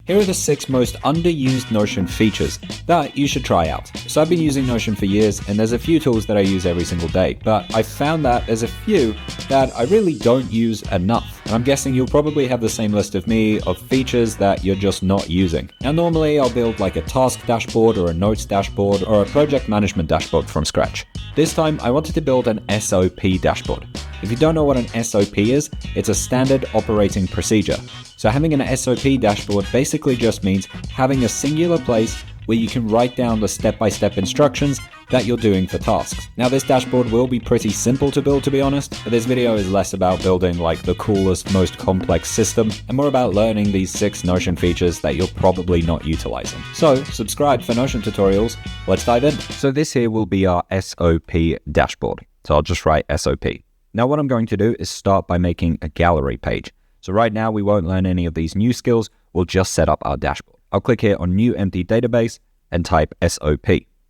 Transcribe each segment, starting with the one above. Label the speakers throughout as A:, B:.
A: Here are the 6 most underused Notion features that you should try out. So I've been using Notion for years, and there's a few tools that I use every single day, but I found that there's a few that I really don't use enough. And I'm guessing you'll probably have the same list of me of features that you're just not using. Now normally I'll build like a task dashboard or a notes dashboard or a project management dashboard from scratch. This time I wanted to build an SOP dashboard. If you don't know what an SOP is, it's a standard operating procedure. So having an SOP dashboard basically just means having a singular place where you can write down the step-by-step instructions that you're doing for tasks. Now this dashboard will be pretty simple to build, to be honest, but this video is less about building like the coolest, most complex system and more about learning these 6 Notion features that you're probably not utilizing. So subscribe for Notion tutorials. Let's dive in. So this here will be our SOP dashboard. So I'll just write SOP. Now what I'm going to do is start by making a gallery page. So right now we won't learn any of these new skills, we'll just set up our dashboard. I'll click here on New Empty Database and type SOP.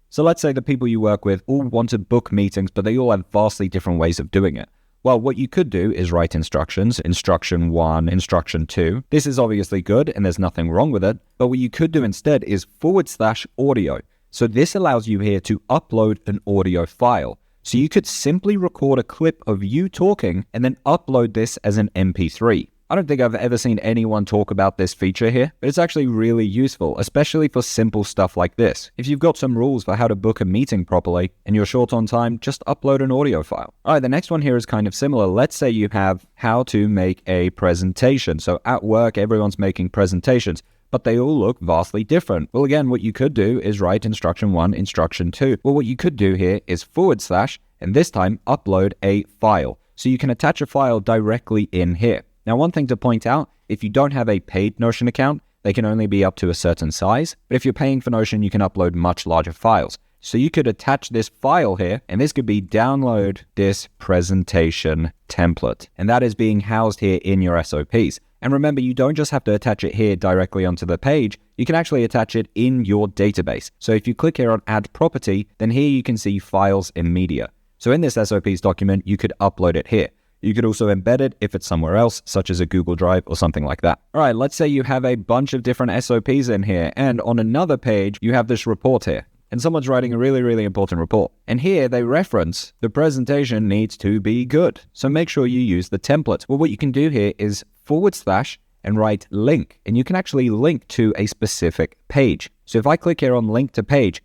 A: So let's say the people you work with all want to book meetings, but they all have vastly different ways of doing it. Well, what you could do is write instructions, instruction 1, instruction 2. This is obviously good and there's nothing wrong with it, but what you could do instead is /audio. So this allows you here to upload an audio file. So you could simply record a clip of you talking and then upload this as an MP3. I don't think I've ever seen anyone talk about this feature here, but it's actually really useful, especially for simple stuff like this. If you've got some rules for how to book a meeting properly and you're short on time, just upload an audio file. All right, the next one here is kind of similar. Let's say you have how to make a presentation. So at work, everyone's making presentations, but they all look vastly different. Well, again, what you could do is write instruction 1, instruction 2. Well, what you could do here is / and this time upload a file. So you can attach a file directly in here. Now, one thing to point out, if you don't have a paid Notion account, they can only be up to a certain size. But if you're paying for Notion, you can upload much larger files. So you could attach this file here, and this could be download this presentation template. And that is being housed here in your SOPs. And remember, you don't just have to attach it here directly onto the page, you can actually attach it in your database. So if you click here on Add Property, then here you can see Files and Media. So in this SOPs document, you could upload it here. You could also embed it if it's somewhere else, such as a Google Drive or something like that. All right, let's say you have a bunch of different SOPs in here, and on another page, you have this report here. And someone's writing a really, really important report. And here they reference the presentation needs to be good. So make sure you use the template. Well, what you can do here is / and write link. And you can actually link to a specific page. So if I click here on link to page,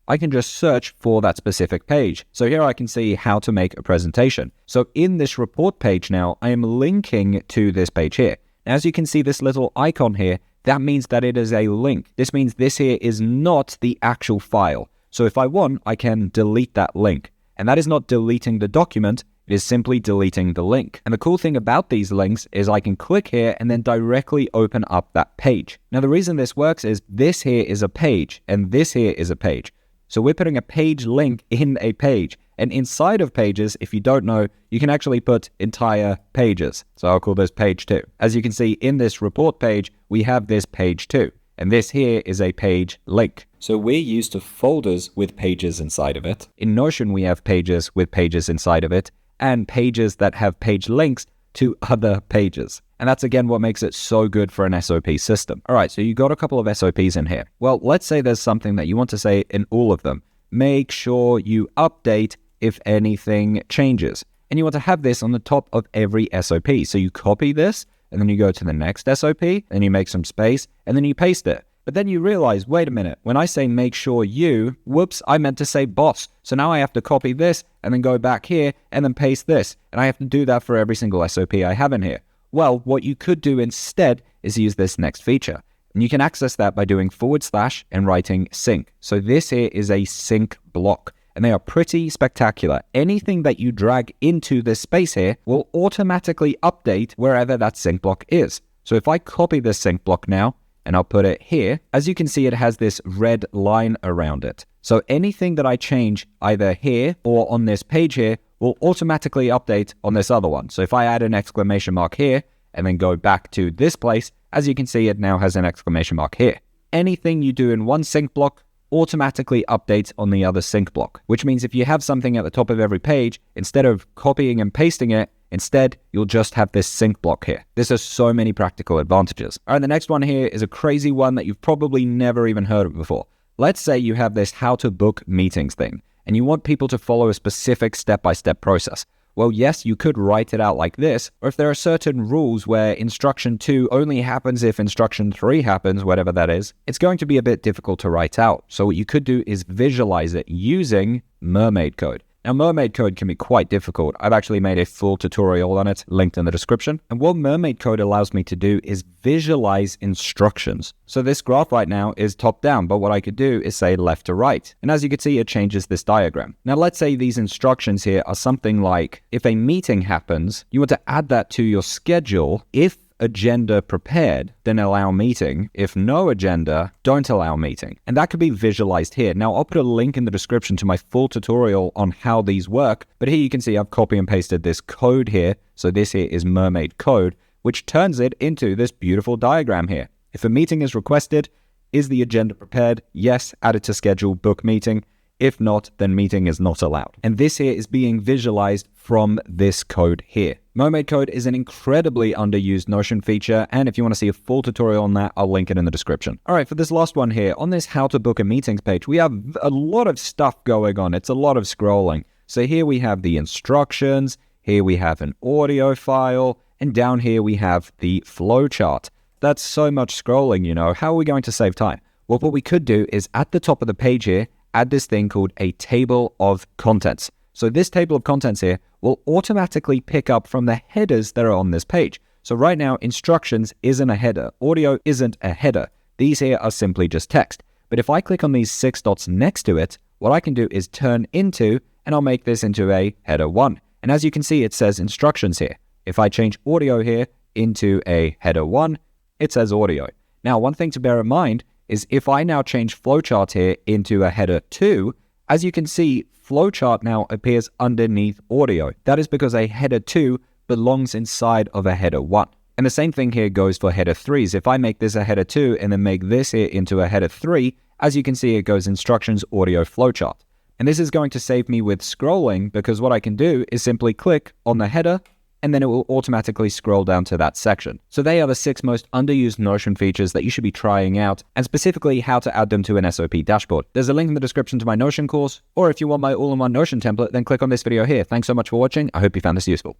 A: I can just search for that specific page. So here I can see how to make a presentation. So in this report page now, I am linking to this page here. As you can see this little icon here, that means that it is a link. This means this here is not the actual file. So if I want, I can delete that link. And that is not deleting the document, it is simply deleting the link. And the cool thing about these links is I can click here and then directly open up that page. Now the reason this works is this here is a page and this here is a page. So we're putting a page link in a page. And inside of pages, if you don't know, you can actually put entire pages. So I'll call this page 2. As you can see in this report page, we have this page 2. And this here is a page link. So we're used to folders with pages inside of it. In Notion, we have pages with pages inside of it and pages that have page links to other pages. And that's again what makes it so good for an SOP system. All right, so you got a couple of SOPs in here. Well, let's say there's something that you want to say in all of them. Make sure you update if anything changes. And you want to have this on the top of every SOP. So you copy this, and then you go to the next SOP, and you make some space, and then you paste it. But then you realize, wait a minute, when I say make sure you, whoops, I meant to say boss. So now I have to copy this, and then go back here, and then paste this. And I have to do that for every single SOP I have in here. Well, what you could do instead is use this next feature. And you can access that by doing / and writing sync. So this here is a sync block. And they are pretty spectacular. Anything that you drag into this space here will automatically update wherever that sync block is. So if I copy this sync block now, and I'll put it here, as you can see, it has this red line around it. So anything that I change either here or on this page here will automatically update on this other one. So if I add an exclamation mark here and then go back to this place, as you can see, it now has an exclamation mark here. Anything you do in one sync block automatically updates on the other sync block, which means if you have something at the top of every page, instead of copying and pasting it, Instead, you'll just have this sync block here. This has so many practical advantages. All right, the next one here is a crazy one that you've probably never even heard of before. Let's say you have this how to book meetings thing, and you want people to follow a specific step-by-step process. Well, yes, you could write it out like this, or if there are certain rules where instruction 2 only happens if instruction 3 happens, whatever that is, it's going to be a bit difficult to write out. So what you could do is visualize it using Mermaid code. Now, Mermaid code can be quite difficult. I've actually made a full tutorial on it, linked in the description. And what Mermaid code allows me to do is visualize instructions. So this graph right now is top down, but what I could do is say left to right. And as you can see, it changes this diagram. Now, let's say these instructions here are something like, if a meeting happens, you want to add that to your schedule. If agenda prepared, then allow meeting. If no agenda, don't allow meeting. And that could be visualized here. Now, I'll put a link in the description to my full tutorial on how these work. But here you can see I've copy and pasted this code here. So this here is Mermaid code, which turns it into this beautiful diagram here. If a meeting is requested, is the agenda prepared? Yes, add it to schedule, book meeting. If not, then meeting is not allowed. And this here is being visualized from this code here. Mermaid code is an incredibly underused Notion feature, and if you want to see a full tutorial on that, I'll link it in the description. All right, for this last one here, on this how to book a meetings page, we have a lot of stuff going on. It's a lot of scrolling. So here we have the instructions, here we have an audio file, and down here we have the flowchart. That's so much scrolling, you know. How are we going to save time? Well, what we could do is at the top of the page here, add this thing called a table of contents. So this table of contents here will automatically pick up from the headers that are on this page. So right now, instructions isn't a header. Audio isn't a header. These here are simply just text. But if I click on these 6 dots next to it, what I can do is turn into, and I'll make this into a header 1. And as you can see, it says instructions here. If I change audio here into a header 1, it says audio. Now, one thing to bear in mind is if I now change flowchart here into a header 2, as you can see, flowchart now appears underneath audio. That is because a header 2 belongs inside of a header 1. And the same thing here goes for header 3s. If I make this a header 2 and then make this here into a header 3, as you can see, it goes instructions, audio, flowchart. And this is going to save me with scrolling because what I can do is simply click on the header and then it will automatically scroll down to that section. So they are the 6 most underused Notion features that you should be trying out, and specifically how to add them to an SOP dashboard. There's a link in the description to my Notion course, or if you want my all-in-one Notion template, then click on this video here. Thanks so much for watching. I hope you found this useful.